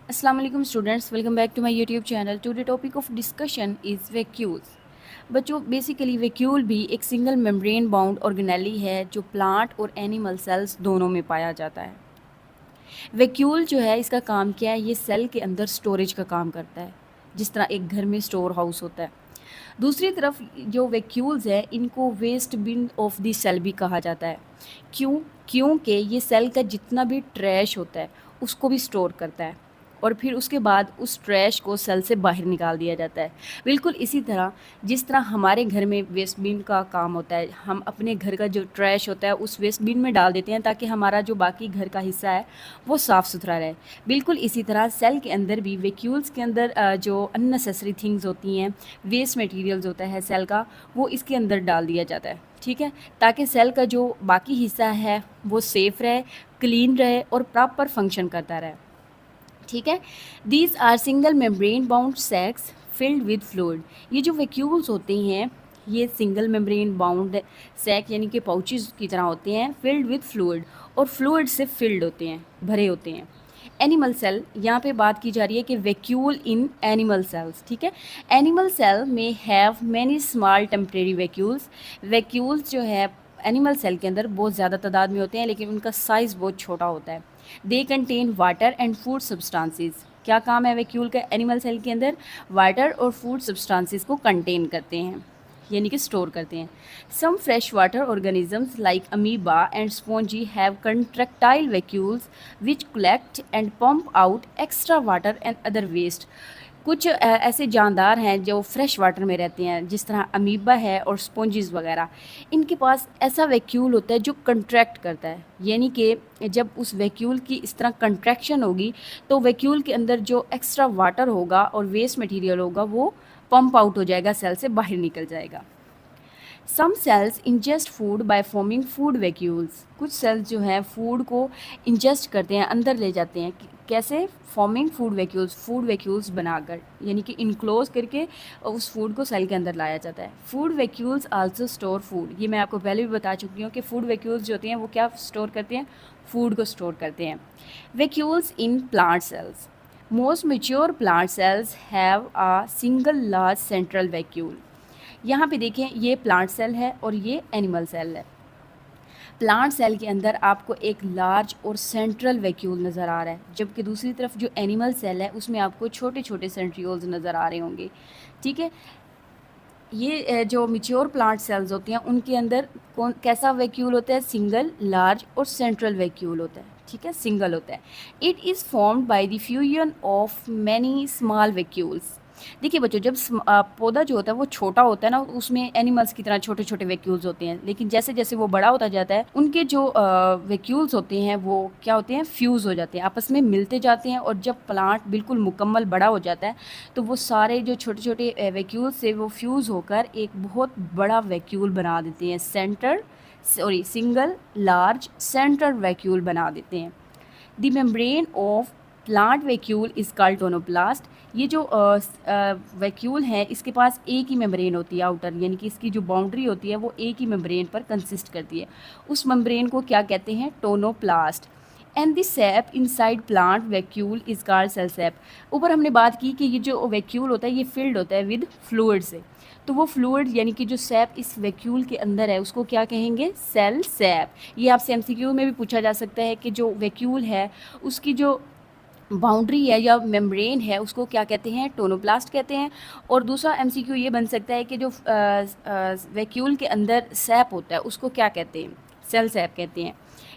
Assalamu alaikum students, welcome back to my YouTube channel. Today topic of discussion is vacuoles. बच्चों basically vacuole भी एक single membrane bound organelle है जो plant और animal cells दोनों में पाया जाता है। वैक्यूल जो है इसका काम क्या है, ये सेल के अंदर स्टोरेज का काम करता है, जिस तरह एक घर में स्टोर हाउस होता है। दूसरी तरफ जो वैक्यूल्स है इनको waste bin of the cell भी कहा जाता है। क्योंकि ये सेल का जितना भी ट्रैश होता है उसको भी स्टोर करता है और फिर उसके बाद उस ट्रैश को सेल से बाहर निकाल दिया जाता है। बिल्कुल इसी तरह जिस तरह हमारे घर में वेस्ट बिन का काम होता है, हम अपने घर का जो ट्रैश होता है उस वेस्ट बिन में डाल देते हैं ताकि हमारा जो बाकी घर का हिस्सा है वो साफ़ सुथरा रहे। बिल्कुल इसी तरह सेल के अंदर भी वैक्यूल्स के अंदर जो अननेसेसरी थिंग्स होती हैं, वेस्ट मटेरियल्स होता है सेल का, वो इसके अंदर डाल दिया जाता है, ठीक है, ताकि सेल का जो बाकी हिस्सा है वो सेफ़ रहे, क्लीन रहे और प्रॉपर फंक्शन करता रहे। ठीक है। These are single membrane bound sacs filled with fluid. ये जो वैक्यूल्स होते हैं ये सिंगल मेम्ब्रेन बाउंड सैक यानी कि पाउचेस की तरह होते हैं, फिल्ड विद फ्लूइड, और फ्लूइड से फिल्ड होते हैं, भरे होते हैं। एनिमल सेल, यहाँ पे बात की जा रही है कि वैक्यूल इन एनिमल सेल्स, ठीक है। एनिमल सेल में have many small temporary vacuoles. Vacuoles जो है एनिमल सेल के अंदर बहुत ज़्यादा तादाद में होते हैं, लेकिन उनका साइज़ बहुत छोटा होता है। They contain water and food substances. क्या काम है वैक्यूल का एनिमल सेल के अंदर? वाटर और फूड सब्सटेंसेस को कंटेन करते हैं, यानी कि स्टोर करते हैं। Some fresh water organisms like amoeba and spongy have contractile vacuoles which collect and pump out extra water and other waste. कुछ ऐसे जानदार हैं जो फ्रेश वाटर में रहते हैं, जिस तरह अमीबा है और स्पॉन्जिस वगैरह। इनके पास ऐसा वैक्यूल होता है जो कंट्रैक्ट करता है, यानी कि जब उस वैक्यूल की इस तरह कंट्रैक्शन होगी तो वैक्यूल के अंदर जो एक्स्ट्रा वाटर होगा और वेस्ट मटेरियल होगा वो पंप आउट हो जाएगा, सेल से बाहर निकल जाएगा। Some cells ingest food by forming food vacuoles. कुछ सेल्स जो हैं फूड को इंजेस्ट करते हैं, अंदर ले जाते हैं। कैसे? फॉर्मिंग फूड वैक्यूल्स बनाकर, यानी कि इनक्लोज करके उस फूड को सेल के अंदर लाया जाता है। Food vacuoles also store food. ये मैं आपको पहले भी बता चुकी हूँ कि फूड वैक्यूल्स जो होते हैं वो क्या स्टोर करते हैं? फूड को स्टोर करते हैं। Vacuoles in plant cells. Most mature plant cells have a single large central vacuole. यहाँ पे देखें, ये प्लांट सेल है और ये एनिमल सेल है। प्लांट सेल के अंदर आपको एक लार्ज और सेंट्रल वैक्यूल नज़र आ रहा है, जबकि दूसरी तरफ जो एनिमल सेल है उसमें आपको छोटे छोटे सेंट्रियोल्स नज़र आ रहे होंगे, ठीक है। ये जो मिच्योर प्लांट सेल्स होती हैं उनके अंदर कैसा वैक्यूल होता है? सिंगल, लार्ज और सेंट्रल वैक्यूल होता है, ठीक है, सिंगल होता है। It is formed by the fusion of many small vacuoles. देखिए बच्चों, जब पौधा जो होता है वो छोटा होता है ना, उसमें एनिमल्स की तरह छोटे छोटे वैक्यूल्स होते हैं, लेकिन जैसे जैसे वो बड़ा होता जाता है उनके जो वैक्यूल्स होते हैं वो क्या होते हैं? फ्यूज़ हो जाते हैं, आपस में मिलते जाते हैं, और जब प्लांट बिल्कुल मुकम्मल बड़ा हो जाता है तो वो सारे जो छोटे छोटे वैक्यूल्स से वो फ्यूज़ होकर एक बहुत बड़ा वैक्यूल बना देते हैं, सिंगल लार्ज सेंट्रल वैक्यूल बना देते हैं। The membrane of plant vacuole is called tonoplast. ये जो वैक्यूल है इसके पास एक ही मेम्ब्रेन होती है आउटर, यानी कि इसकी जो बाउंड्री होती है वो एक ही मेम्ब्रेन पर कंसिस्ट करती है। उस मेम्ब्रेन को क्या कहते हैं? Tonoplast. And the sap inside plant vacuole is called cell sap. ऊपर हमने बात की कि ये जो वैक्यूल होता है ये फिल्ड होता है विद फ्लूइड से, तो वो फ्लूइड यानी कि जो सैप इस वैक्यूल के अंदर है उसको क्या कहेंगे? Cell sap. ये आपसे एमसीक्यू में भी पूछा जा सकता है कि जो वैक्यूल है उसकी जो बाउंड्री है या मेम्ब्रेन है उसको क्या कहते हैं? टोनोप्लास्ट कहते हैं। और दूसरा एमसीक्यू ये बन सकता है कि जो वैक्यूल के अंदर सैप होता है उसको क्या कहते हैं? सेल सैप कहते हैं।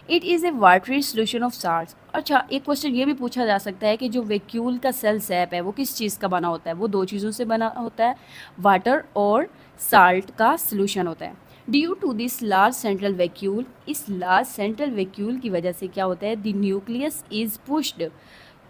It is a watery solution of salts. अच्छा, एक क्वेश्चन ये भी पूछा जा सकता है कि जो वैक्यूल का सेल सैप है वो किस चीज़ का बना होता है? वो दो चीज़ों से बना होता है, वाटर और साल्ट का सोल्यूशन होता है। Due to this large central vacuole, इस लार्ज सेंट्रल वैक्यूल की वजह से क्या होता है? The nucleus is pushed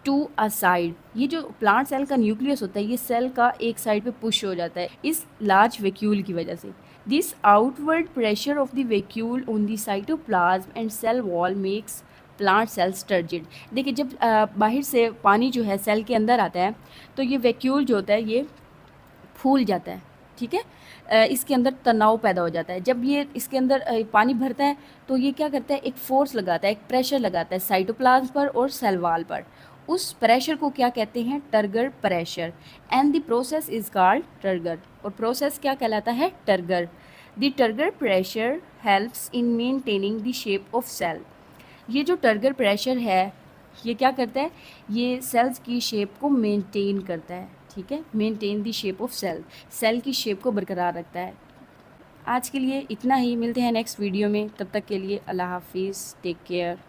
to a side. ये जो प्लांट सेल का न्यूक्लियस होता है ये सेल का एक साइड पे पुश हो जाता है इस लार्ज वैक्यूल की वजह से। This outward pressure of the vacuole on the cytoplasm and cell wall makes plant cells turgid. देखिए, जब बाहर से पानी जो है सेल के अंदर आता है तो ये वैक्यूल जो होता है ये फूल जाता है, ठीक है। इसके अंदर तनाव पैदा हो जाता है। जब ये इसके अंदर पानी भरता है तो ये क्या करता है? एक फोर्स लगाता है, एक प्रेशर लगाता है साइटोप्लाज्म पर और सेल वॉल पर, उस प्रेशर को क्या कहते हैं? Turgor pressure. And the process is called turgor, और प्रोसेस क्या कहलाता है? Turgor. The turgor pressure helps in maintaining the shape of cell. ये जो टर्गर प्रेशर है ये क्या करता है? ये सेल्स की शेप को मेंटेन करता है, ठीक है, maintain the shape of cell, cell की शेप को बरकरार रखता है। आज के लिए इतना ही, मिलते हैं नेक्स्ट वीडियो में, तब तक के लिए अल्लाह हाफिज़, टेक केयर।